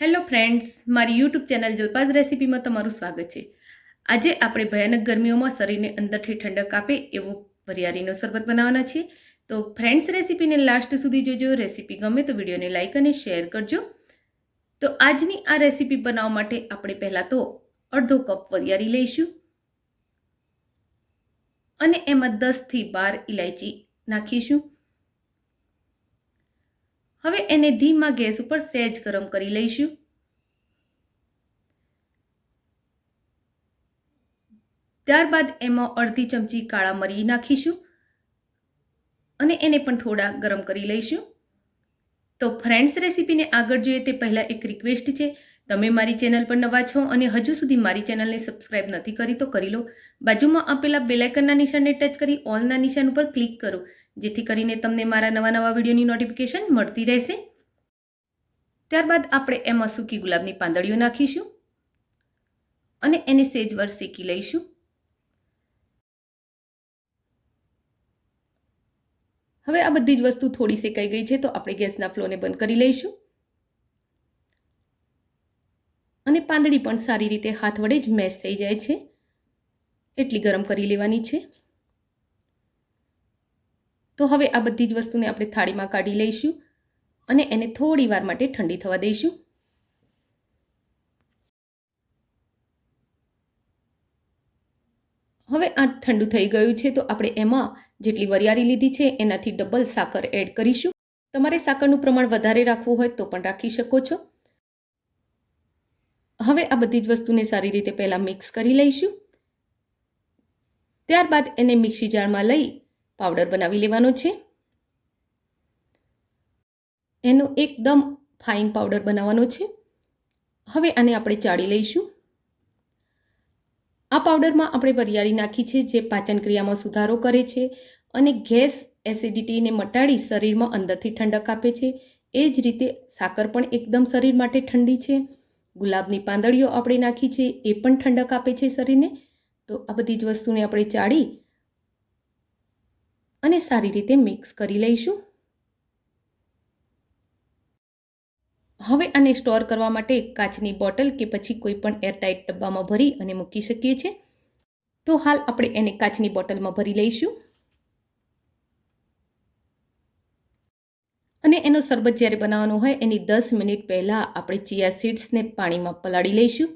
Hello friends, મારી YouTube channel જલપાઝ રેસીપીમાં તમારું સ્વાગત છે। આજે આપણે ભયાનક ગરમીઓમાં શરીરને અંદરથી ઠંડક આપે એવો વરિયાળીનો શરબત બનાવવાના છીએ। તો ફ્રેન્ડ્સ, રેસીપીને લાસ્ટ સુધી જોજો। રેસીપી ગમે તો વિડીયોને લાઇક અને શેર કરજો। તો આજની આ રેસીપી બનાવવા માટે આપણે પહેલાં તો અડધો કપ વરિયાળી લઈશું અને એમાં 10 થી 12 ઇલાયચી નાખીશું। હવે એને ધીમા ગેસ ઉપર સહેજ ગરમ કરી લઈશું। ત્યારબાદ એમાં અડધી ચમચી કાળા મરી નાખીશું અને એને પણ થોડા ગરમ કરી લઈશું। તો ફ્રેન્ડ્સ, રેસીપીને આગળ જોઈએ તે પહેલાં એક રિક્વેસ્ટ છે, તમે મારી ચેનલ પર નવા છો અને હજુ સુધી મારી ચેનલને સબસ્ક્રાઇબ નથી કરી તો કરી લો। બાજુમાં આપેલા બેલ આઇકનના નિશાનને ટચ કરી ઓલના નિશાન ઉપર ક્લિક કરો, જેથી કરીને તમને મારા નવા વિડીયોની નોટિફિકેશન મળતી રહેશે। ત્યારબાદ આપણે એમાં સૂકી ગુલાબની પાંદડીઓ નાખીશું અને એને સહેજવાર શેકી લઈશું। હવે આ બધી જ વસ્તુ થોડી શેકાઈ ગઈ છે, તો આપણે ગેસના ફ્લોને બંધ કરી લઈશું અને પાંદડી પણ સારી રીતે હાથ વડે જ મેશ થઈ જાય છે એટલી ગરમ કરી લેવાની છે। તો હવે આ બધી જ વસ્તુને આપણે થાળીમાં કાઢી લઈશું અને એને થોડી વાર માટે ઠંડી થવા દઈશું। હવે આ ઠંડુ થઈ ગયું છે, તો આપણે એમાં જેટલી વરિયાળી લીધી છે એનાથી ડબલ સાકર એડ કરીશું। તમારે સાકરનું પ્રમાણ વધારે રાખવું હોય તો પણ રાખી શકો છો। હવે આ બધી જ વસ્તુને સારી રીતે પહેલાં મિક્સ કરી લઈશું। ત્યારબાદ એને મિક્સી જારમાં લઈ પાવડર બનાવી લેવાનો છે। એનો એકદમ ફાઇન પાવડર બનાવવાનો છે। હવે આને આપણે ચાળી લઈશું। આ પાવડરમાં આપણે વરિયાળી નાખી છે, જે પાચન ક્રિયામાં સુધારો કરે છે અને ગેસ એસિડિટીને મટાડી શરીરમાં અંદરથી ઠંડક આપે છે। એ જ રીતે સાકર પણ એકદમ શરીર માટે ઠંડી છે। ગુલાબની પાંદડીઓ આપણે નાખી છે, એ પણ ઠંડક આપે છે શરીરને। તો આ બધી જ વસ્તુને આપણે ચાળી અને સારી રીતે મિક્સ કરી લઈશું। હવે આને સ્ટોર કરવા માટે કાચની બોટલ કે પછી કોઈ પણ એરટાઇટ ડબ્બામાં ભરી અને મૂકી શકીએ છીએ। તો હાલ આપણે એને કાચની બોટલમાં ભરી લઈશું અને એનો શરબત જ્યારે બનાવવાનો હોય એની 10 મિનિટ પહેલાં આપણે ચિયા સીડ્સને પાણીમાં પલાળી લઈશું।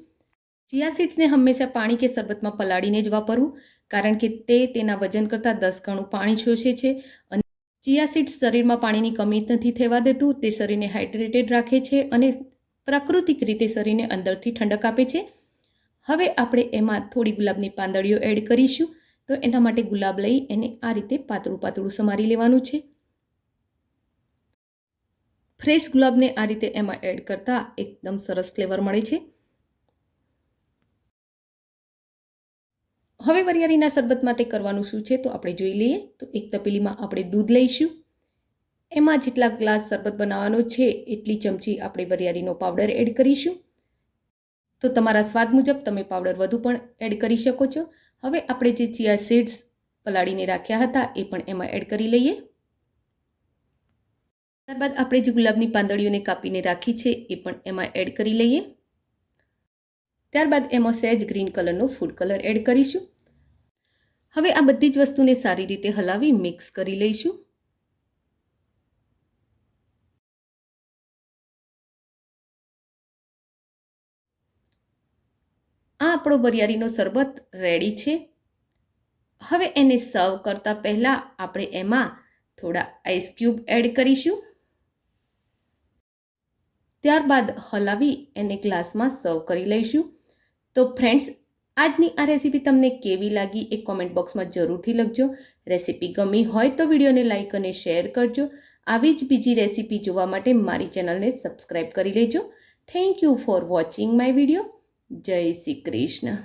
ચિયા સીડ્સને હંમેશા પાણી કે શરબતમાં પલાળીને જ વાપરવું, કારણ કે તે તેના વજન કરતાં 10 ગણું પાણી શોષે છે અને ચિયા સીડ્સ શરીરમાં પાણીની કમી નથી થવા દેતું, તે શરીરને હાઇડ્રેટેડ રાખે છે અને પ્રાકૃતિક રીતે શરીરને અંદરથી ઠંડક આપે છે। હવે આપણે એમાં થોડી ગુલાબની પાંદડીઓ એડ કરીશું। તો એના માટે ગુલાબ લઈ એને આ રીતે પાતળું પાતળું સમારી લેવાનું છે। ફ્રેશ ગુલાબને આ રીતે એમાં એડ કરતાં એકદમ સરસ ફ્લેવર મળે છે। હવે વરિયાળીના શરબત માટે કરવાનું શું છે તો આપણે જોઈ લઈએ। તો એક તપેલીમાં આપણે દૂધ લઈશું, એમાં જેટલા ગ્લાસ શરબત બનાવવાનો છે એટલી ચમચી આપણે વરિયાળીનો પાવડર એડ કરીશું। તો તમારા સ્વાદ મુજબ તમે પાવડર વધુ પણ એડ કરી શકો છો। હવે આપણે જે ચિયા સીડ્સ પલાળીને રાખ્યા હતા એ પણ એમાં એડ કરી લઈએ। ત્યારબાદ આપણે જે ગુલાબની પાંદડીઓને કાપીને રાખી છે એ પણ એમાં એડ કરી લઈએ। ત્યારબાદ એમાં સહેજ ગ્રીન કલરનો ફૂડ કલર એડ કરીશું। હવે આ બધી જ વસ્તુને સારી રીતે હલાવી મિક્સ કરી લઈશું। આ આપણો વરિયાળીનો શરબત રેડી છે। હવે એને સર્વ કરતાં પહેલાં આપણે એમાં થોડા આઈસ ક્યુબ એડ કરીશું। ત્યારબાદ હલાવી એને ગ્લાસમાં સર્વ કરી લઈશું। તો ફ્રેન્ડ્સ, આજની આ રેસીપી તમને કેવી લાગી એ કોમેન્ટ બોક્સમાં જરૂરથી લખજો। રેસીપી ગમી હોય તો વિડીયોને લાઇક અને શેર કરજો। આવી જ બીજી રેસીપી જોવા માટે મારી ચેનલને સબસ્ક્રાઈબ કરી લેજો। Thank you for watching my video. જય શ્રી કૃષ્ણ।